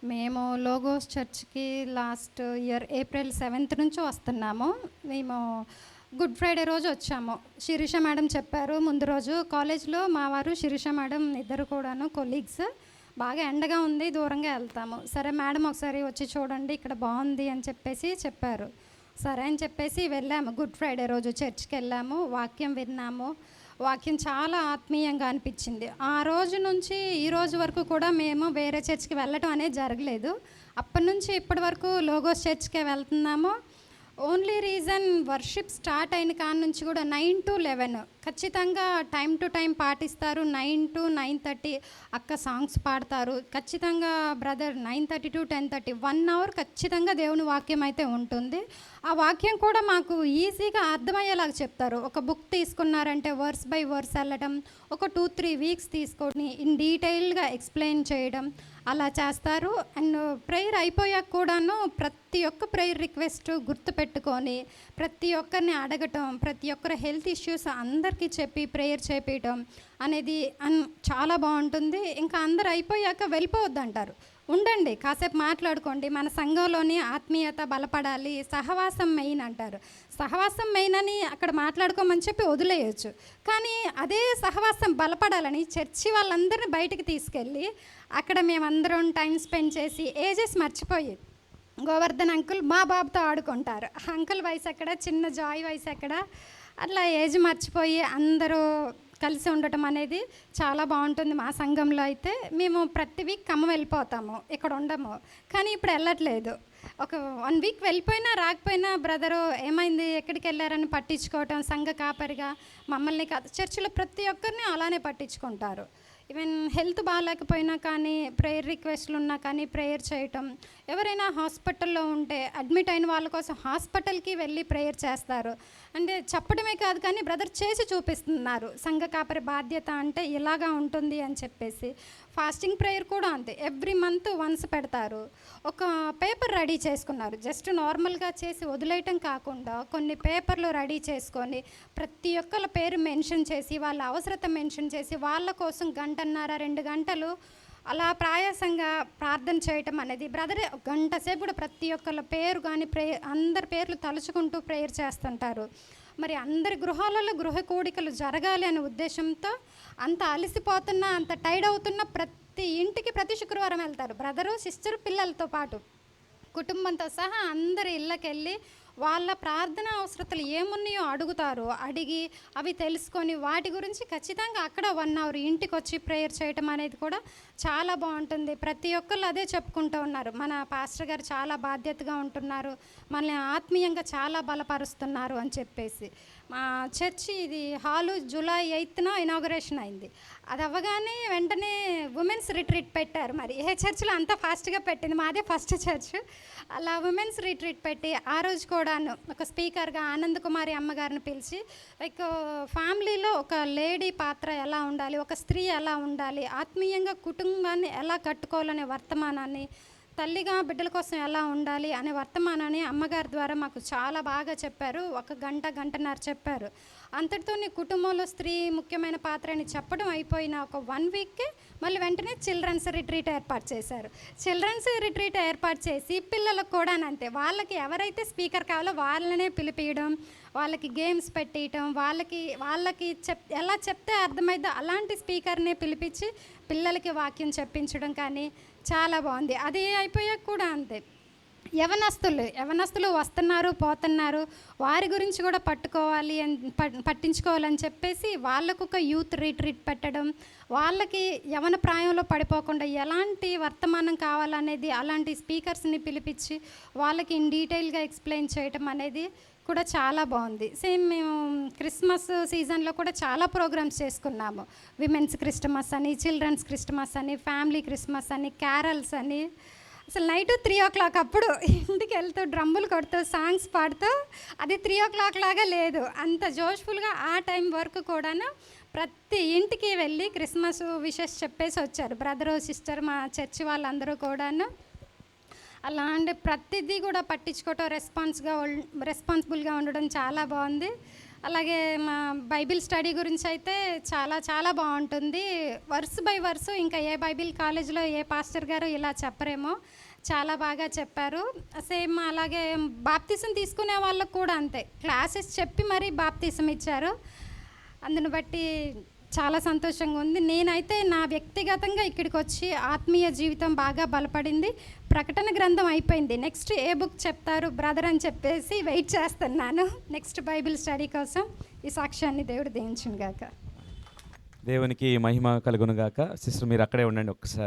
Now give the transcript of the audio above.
మేము లోగోస్ చర్చ్‌కి last year April 7th నుంచి వస్తున్నాము. మేము గుడ్ ఫ్రైడే రోజు వచ్చాము. శిరీష మేడం చెప్పారు ముందు రోజు. కాలేజ్‌లో మా వారు, శిరీష మేడం ఇద్దరు కూడాను కొలీగ్స్. బాగా ఎండగా ఉంది, దూరంగా వెళ్తాము. సరే మేడం ఒకసారి వచ్చి చూడండి ఇక్కడ బాగుంది అని చెప్పారు. సరే అని చెప్పేసి వెళ్ళాము. గుడ్ ఫ్రైడే రోజు చర్చ్‌కి వెళ్ళాము, వాక్యం విన్నాము. వాక్యం చాలా ఆత్మీయంగా అనిపించింది. ఆ రోజు నుంచి ఈ రోజు వరకు కూడా మేము వేరే చర్చ్‌కి వెళ్ళటం అనేది జరగలేదు. అప్పటి నుంచి ఇప్పటి వరకు లోగోస్ చర్చ్‌కే వెళ్తున్నాము. ఓన్లీ రీజన్ వర్షిప్ స్టార్ట్ అయిన కాడ నుంచి కూడా 9 to 11 ఖచ్చితంగా టైం టు టైం పాటిస్తారు. 9 to 9:30 అక్క సాంగ్స్ పాడతారు. ఖచ్చితంగా బ్రదర్ 9:30 to 10:30 1 అవర్ ఖచ్చితంగా దేవుని వాక్యం అయితే ఉంటుంది. ఆ వాక్యం కూడా మాకు ఈజీగా అర్థమయ్యేలాగా చెప్తారు. ఒక బుక్ తీసుకున్నారంటే వర్స్ బై వర్స్ వెళ్ళడం, ఒక 2-3 వీక్స్ తీసుకొని ఇన్ డీటెయిల్గా ఎక్స్ప్లెయిన్ చేయడం అలా చేస్తారు. అండ్ ప్రేయర్ అయిపోయాక కూడాను ప్రతి ఒక్క ప్రేయర్ రిక్వెస్ట్ గుర్తుపెట్టుకొని ప్రతి ఒక్కరిని అడగటం, ప్రతి ఒక్కరి హెల్త్ ఇష్యూస్ అందరికీ చెప్పి ప్రేయర్ చేపించడం అనేది చాలా బాగుంటుంది. ఇంకా అందరు అయిపోయాక వెళ్ళిపోవద్దంటారు, ఉండండి కాసేపు మాట్లాడుకోండి, మన సంఘంలోని ఆత్మీయత బలపడాలి, సహవాసం మెయిన్ అంటారు. సహవాసం మెయిన్ అని అక్కడ మాట్లాడుకోమని చెప్పి వదిలేయచ్చు. కానీ అదే సహవాసం బలపడాలని చర్చి వాళ్ళందరినీ బయటికి తీసుకెళ్ళి అక్కడ మేమందరం టైం స్పెండ్ చేసి ఏజెస్ మర్చిపోయి గోవర్ధన్ అంకుల్ మా బాబుతో ఆడుకుంటారు. అంకుల్ వయసు ఎక్కడ, చిన్న జాయ్ వయసు ఎక్కడ, అట్లా ఏజ్ మర్చిపోయి అందరూ కలిసి ఉండటం అనేది చాలా బాగుంటుంది. మా సంఘంలో అయితే మేము ప్రతి వీక్ ఖమ్మం వెళ్ళిపోతాము, ఇక్కడ ఉండము. కానీ ఇప్పుడు వెళ్ళట్లేదు. ఒక 1 వీక్ వెళ్ళిపోయినా రాకపోయినా బ్రదరు ఏమైంది ఎక్కడికి వెళ్ళారని పట్టించుకోవటం, సంఘ కాపరిగా మమ్మల్ని కాదు చర్చిలో ప్రతి ఒక్కరిని అలానే పట్టించుకుంటారు. ఈవెన్ హెల్త్ బాగాలేకపోయినా కానీ ప్రేయర్ రిక్వెస్ట్లు ఉన్నా కానీ ప్రేయర్ చేయటం, ఎవరైనా హాస్పిటల్లో ఉంటే అడ్మిట్ అయిన వాళ్ళ కోసం హాస్పిటల్కి వెళ్ళి ప్రేయర్ చేస్తారు. అంటే చెప్పడమే కాదు కానీ బ్రదర్ చేసి చూపిస్తున్నారు. సంఘ కాపరి బాధ్యత అంటే ఇలాగా ఉంటుంది అని చెప్పేసి. ఫాస్టింగ్ ప్రేయర్ కూడా అంతే, ఎవ్రీ మంత్ వన్స్ పెడతారు. ఒక పేపర్ రెడీ చేసుకున్నారు, జస్ట్ నార్మల్గా చేసి వదిలేయటం కాకుండా కొన్ని పేపర్లు రెడీ చేసుకొని ప్రతి ఒక్కళ్ళ పేరు మెన్షన్ చేసి వాళ్ళ అవసరత మెన్షన్ చేసి వాళ్ళ కోసం 1.5-2 గంటలు అలా ప్రయాసంగా ప్రార్థన చేయటం అనేది బ్రదరే గంట సేపు కూడా ప్రతి ఒక్కళ్ళ పేరు కానీ అందరి పేర్లు తలుచుకుంటూ ప్రేయర్ చేస్తుంటారు. మరి అందరి గృహాలలో గృహ కూడికలు జరగాలి అనే ఉద్దేశంతో అంత అలసిపోతున్నా అంత టైర్డ్ అవుతున్న ప్రతి ఇంటికి ప్రతి శుక్రవారం వెళ్తారు. బ్రదరు సిస్టర్ పిల్లలతో పాటు కుటుంబంతో సహా అందరి ఇళ్ళకెళ్ళి వాళ్ళ ప్రార్థన అవసరతలు ఏమున్నాయో అడుగుతారు. అడిగి అవి తెలుసుకొని వాటి గురించి ఖచ్చితంగా అక్కడ 1 అవర్ ఇంటికి వచ్చి ప్రేయర్ చేయటం అనేది కూడా చాలా బాగుంటుంది. ప్రతి ఒక్కళ్ళు అదే చెప్పుకుంటూ ఉన్నారు, మన పాస్టర్ గారు చాలా బాధ్యతగా ఉంటున్నారు, మనల్ని ఆత్మీయంగా చాలా బలపరుస్తున్నారు అని చెప్పేసి. మా చర్చి ఇది హాలు జూలై 8న ఇనాగరేషన్ అయింది. అది అవ్వగానే వెంటనే ఉమెన్స్ రిట్రీట్ పెట్టారు. మరి ఏ చర్చిలో అంత ఫాస్ట్గా పెట్టింది, మాదే ఫస్ట్ చర్చ్. అలా ఉమెన్స్ రిట్రీట్ పెట్టి ఆ రోజు కూడాను ఒక స్పీకర్గా ఆనంద్ కుమారి అమ్మగారిని పిలిచి లైక్ ఫ్యామిలీలో ఒక లేడీ పాత్ర ఎలా ఉండాలి, ఒక స్త్రీ ఎలా ఉండాలి, ఆత్మీయంగా కుటుంబాన్ని ఎలా కట్టుకోవాలనే వర్తమానాన్ని, తల్లిగా బిడ్డల కోసం ఎలా ఉండాలి అనే వర్తమానాన్ని అమ్మగారి ద్వారా మాకు చాలా బాగా చెప్పారు. 1 గంటన్నర చెప్పారు. అంతటితో కుటుంబంలో స్త్రీ ముఖ్యమైన పాత్ర అని చెప్పడం అయిపోయిన ఒక 1 వీక్కే మళ్ళీ వెంటనే చిల్డ్రన్స్ రిట్రీట్ ఏర్పాటు చేశారు. చిల్డ్రన్స్ రిట్రీట్ ఏర్పాటు చేసి పిల్లలకు కూడా అంతే, వాళ్ళకి ఎవరైతే స్పీకర్ కావాలో వాళ్ళనే పిలిపియడం, వాళ్ళకి గేమ్స్ పెట్టేయటం, వాళ్ళకి ఎలా చెప్తే అర్థమైందో అలాంటి స్పీకర్నే పిలిపించి పిల్లలకి వాక్యం చెప్పించడం కానీ చాలా బాగుంది. అది అయిపోయాక కూడా అంతే, యవనస్తులు వస్తున్నారు పోతున్నారు, వారి గురించి కూడా పట్టించుకోవాలని చెప్పేసి వాళ్ళకు ఒక యూత్ రిట్రీట్ పెట్టడం, వాళ్ళకి యవన ప్రాయంలో పడిపోకుండా ఎలాంటి వర్తమానం కావాలనేది అలాంటి స్పీకర్స్ని పిలిపించి వాళ్ళకి ఇన్ డీటెయిల్గా ఎక్స్ప్లెయిన్ చేయటం అనేది కూడా చాలా బాగుంది. సేమ్ మేము క్రిస్మస్ సీజన్లో కూడా చాలా ప్రోగ్రామ్స్ చేసుకున్నాము. విమెన్స్ క్రిస్టమస్ అని, చిల్డ్రన్స్ క్రిస్టమస్ అని, ఫ్యామిలీ క్రిస్మస్ అని, క్యారల్స్ అని. అసలు నైట్ 3 o'clock అప్పుడు ఇంటికి వెళ్తూ డ్రమ్ములు కొడుతూ సాంగ్స్ పాడుతూ, అది 3 o'clock లాగా లేదు, అంత జోష్ఫుల్గా ఆ టైం వరకు కూడాను ప్రతి ఇంటికి వెళ్ళి క్రిస్మస్ విషెస్ చెప్పేసి వచ్చారు బ్రదరు సిస్టర్, మా చర్చి వాళ్ళందరూ కూడాను. అలాంటి ప్రతిదీ కూడా పట్టించుకోవటం, రెస్పాన్సిబుల్గా ఉండడం చాలా బాగుంది. అలాగే మా బైబిల్ స్టడీ గురించి అయితే చాలా చాలా బాగుంటుంది. వర్స్ బై వర్స్ ఇంకా ఏ బైబిల్ కాలేజ్లో ఏ పాస్టర్ గారు ఇలా చెప్పరేమో, చాలా బాగా చెప్పారు. సేమ్ అలాగే బాప్తిసం తీసుకునే వాళ్ళకు కూడా అంతే, క్లాసెస్ చెప్పి మరీ బాప్తిసం ఇచ్చారు. అందును బట్టి చాలా సంతోషంగా ఉంది. నేనైతే నా వ్యక్తిగతంగా ఇక్కడికి వచ్చి ఆత్మీయ జీవితం బాగా బలపడింది. ప్రకటన గ్రంథం అయిపోయింది, నెక్స్ట్ ఏ బుక్ చెప్తారు బ్రదర్ అని చెప్పేసి వెయిట్ చేస్తున్నాను నెక్స్ట్ బైబిల్ స్టడీ కోసం. ఈ సాక్ష్యాన్ని దేవుడు దీవించును గాక. దేవునికి మహిమ కలుగును గాక. సిస్టర్ మీరు అక్కడే ఉండండి ఒక్కసారి.